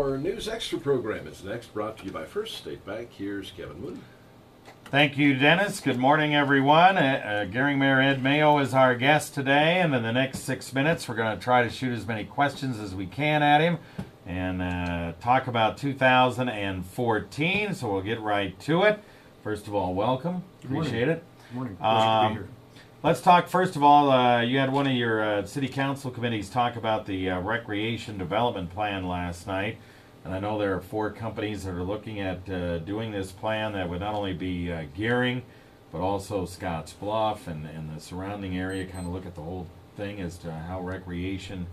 Your News Extra program is next, brought to you by First State Bank. Here's Kevin Mooney. Thank you, Dennis. Good morning, everyone. Gering Mayor Ed Mayo is our guest today, and in the next 6 minutes, we're going to try to shoot as many questions as we can at him and talk about 2014. So we'll get right to it. First of all, welcome. Appreciate it. Good morning. Pleasure to be here. Let's talk, first of all, you had one of your city council committees talk about the recreation development plan last night. And I know there are 4 companies that are looking at doing this plan that would not only be Gering, but also Scotts Bluff and the surrounding area, kind of look at the whole thing as to how recreation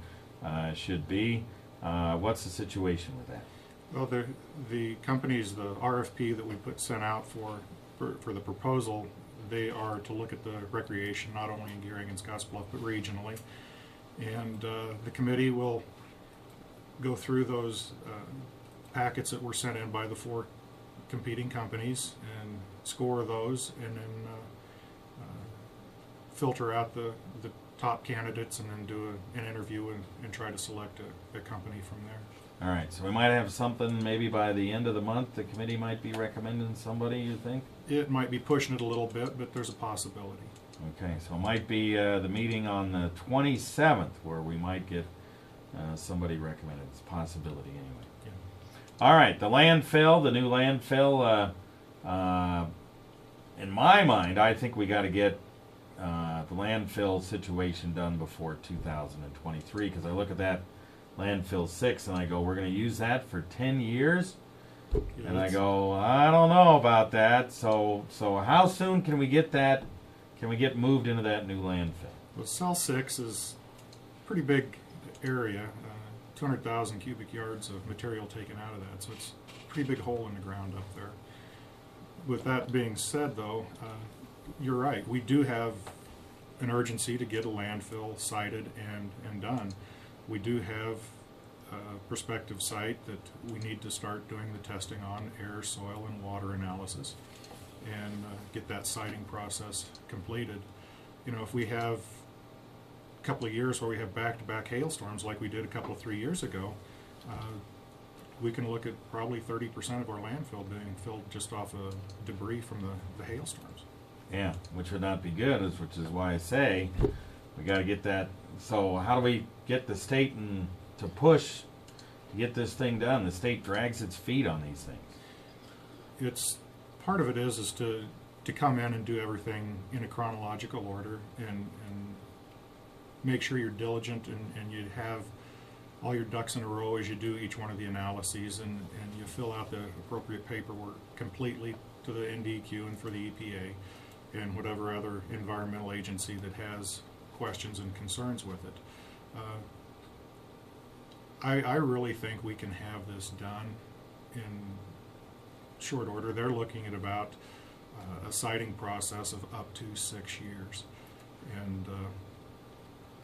should be. What's the situation with that? Well, the companies, the RFP that we sent out for the proposal, they are to look at the recreation not only in Gering and Scotts Bluff, but regionally. And the committee will go through those packets that were sent in by the 4 competing companies and score those, and then filter out the top candidates, and then do an interview and try to select a company from there. All right, so we might have something maybe by the end of the month. The committee might be recommending somebody, you think? It might be pushing it a little bit, but there's a possibility. Okay, so it might be the meeting on the 27th where we might get somebody recommended. It's a possibility anyway. Yeah. All right, the landfill, the new landfill. In my mind, I think we got to get the landfill situation done before 2023, because I look at that landfill 6 and I go, we're going to use that for 10 years. Yeah, and I go, I don't know about that. So how soon can we get that? Can we get moved into that new landfill? Well, cell 6 is a pretty big area, 200,000 cubic yards of material taken out of that, so it's a pretty big hole in the ground up there. With that being said, though, you're right. We do have an urgency to get a landfill sited and done. We do have a prospective site that we need to start doing the testing on, air, soil, and water analysis, and get that siting process completed. You know, if we have a couple of years where we have back-to-back hailstorms like we did a couple of 3 years ago, we can look at probably 30% of our landfill being filled just off of debris from the hailstorms. Yeah, which would not be good, which is why I say we got to get that. So how do we get the state to push to get this thing done? The state drags its feet on these things. It's part of it is to come in and do everything in a chronological order and make sure you're diligent and you have all your ducks in a row as you do each one of the analyses, and you fill out the appropriate paperwork completely to the NDEQ and for the EPA and whatever other environmental agency that has questions and concerns with it. I really think we can have this done in short order. They're looking at about a siting process of up to 6 years, and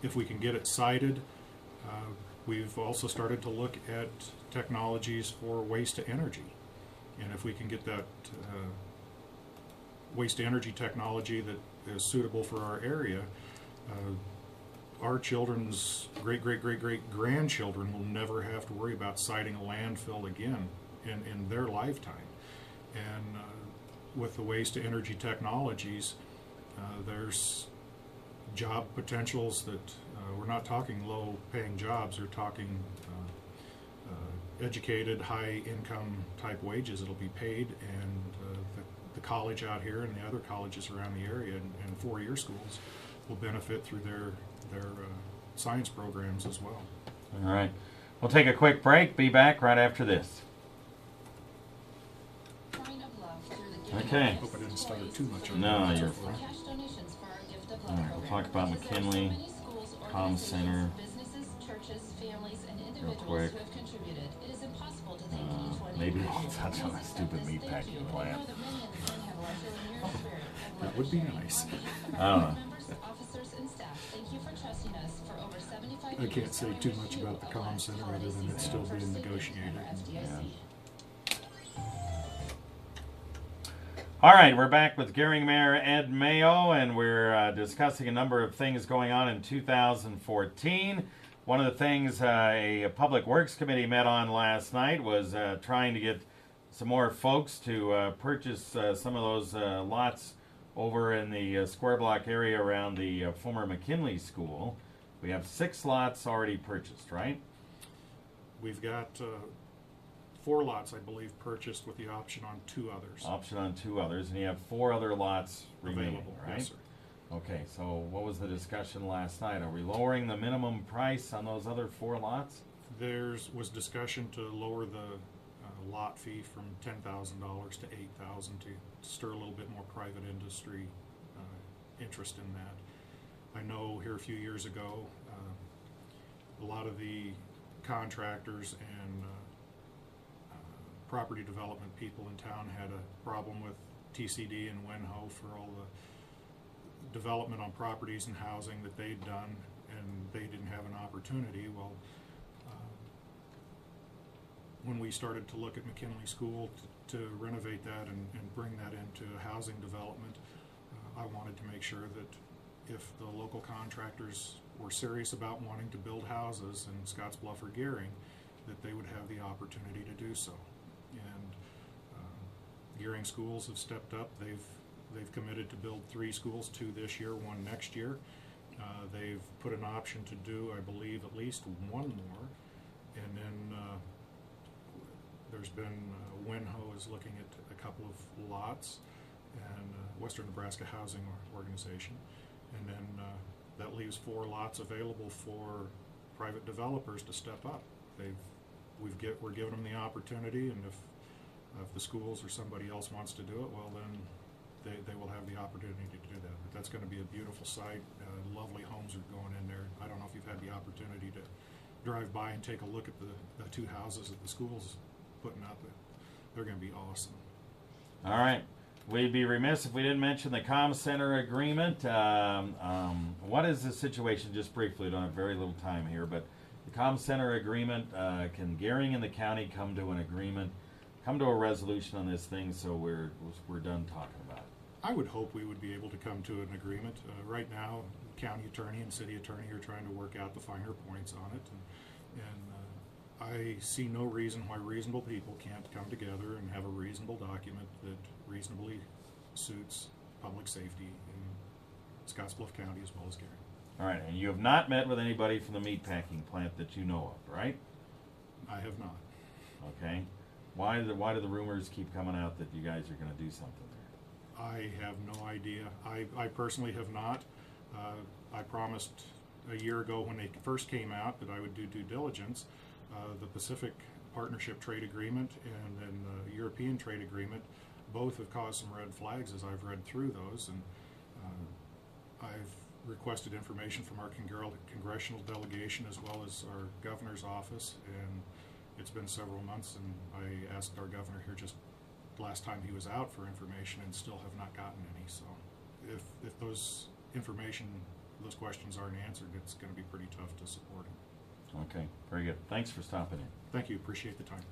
if we can get it sited, we've also started to look at technologies for waste to energy, and if we can get that waste to energy technology that is suitable for our area, our children's great-great-great-great-grandchildren will never have to worry about siting a landfill again in their lifetime. And with the waste to energy technologies, there's job potentials that we're not talking low-paying jobs. We're talking educated, high-income type wages that'll be paid, and the college out here and the other colleges around the area and four-year schools will benefit through their science programs as well. All right. We'll take a quick break. Be back right after this. Okay. Hope I didn't stutter too much on No, that. you're fine. All right, we'll talk about McKinley, Comm Center, real quick. Maybe we'll touch on a stupid meatpacking plant. That would be nice. I don't know. I can't say too much about the Comm Center other than it's still being negotiated. Yeah. All right, we're back with Gering Mayor Ed Mayo, and we're discussing a number of things going on in 2014. One of the things a Public Works Committee met on last night was trying to get some more folks to purchase some of those lots over in the square block area around the former McKinley School. We have 6 lots already purchased, right? We've got 4 lots, I believe, purchased with the option on 2 others. Option on 2 others, and you have 4 other lots remaining, Available, right? yes, sir. Okay, so what was the discussion last night? Are we lowering the minimum price on those other 4 lots? Was discussion to lower the lot fee from $10,000 to $8,000 to stir a little bit more private industry interest in that. I know here a few years ago, a lot of the contractors and property development people in town had a problem with TCD and Wenho for all the development on properties and housing that they'd done, and they didn't have an opportunity. Well, when we started to look at McKinley School to renovate that and bring that into housing development, I wanted to make sure that if the local contractors were serious about wanting to build houses in Scottsbluff or Gering, that they would have the opportunity to do so. And Gering schools have stepped up. They've committed to build 3 schools, 2 this year, 1 next year. They've put an option to do, I believe, at least 1 more. And then there's been Wenho is looking at a couple of lots, and Western Nebraska Housing Organization. And then that leaves 4 lots available for private developers to step up. We're giving them the opportunity, and if the schools or somebody else wants to do it, well then they will have the opportunity to do that. But that's going to be a beautiful site. Lovely homes are going in there. I don't know if you've had the opportunity to drive by and take a look at the 2 houses that the school's putting up. They're going to be awesome. All right. We'd be remiss if we didn't mention the comm center agreement. What is the situation, just briefly? We don't have very little time here, but the comm center agreement, can Gering and the county come to an agreement, come to a resolution on this thing so we're done talking about it? I would hope we would be able to come to an agreement. Right now, county attorney and city attorney are trying to work out the finer points on it, and I see no reason why reasonable people can't come together and have a reasonable document that reasonably suits public safety in Scottsbluff County as well as Gering. All right, and you have not met with anybody from the meatpacking plant that you know of, right? I have not. Okay. Why do the rumors keep coming out that you guys are going to do something there? I have no idea. I personally have not. I promised a year ago when they first came out that I would do due diligence. The Pacific Partnership Trade Agreement and then the European Trade Agreement both have caused some red flags as I've read through those, and I've requested information from our congressional delegation as well as our governor's office, and it's been several months, and I asked our governor here just last time he was out for information and still have not gotten any. So if those questions aren't answered, it's going to be pretty tough to support him. Okay, very good. Thanks for stopping in. Thank you. Appreciate the time.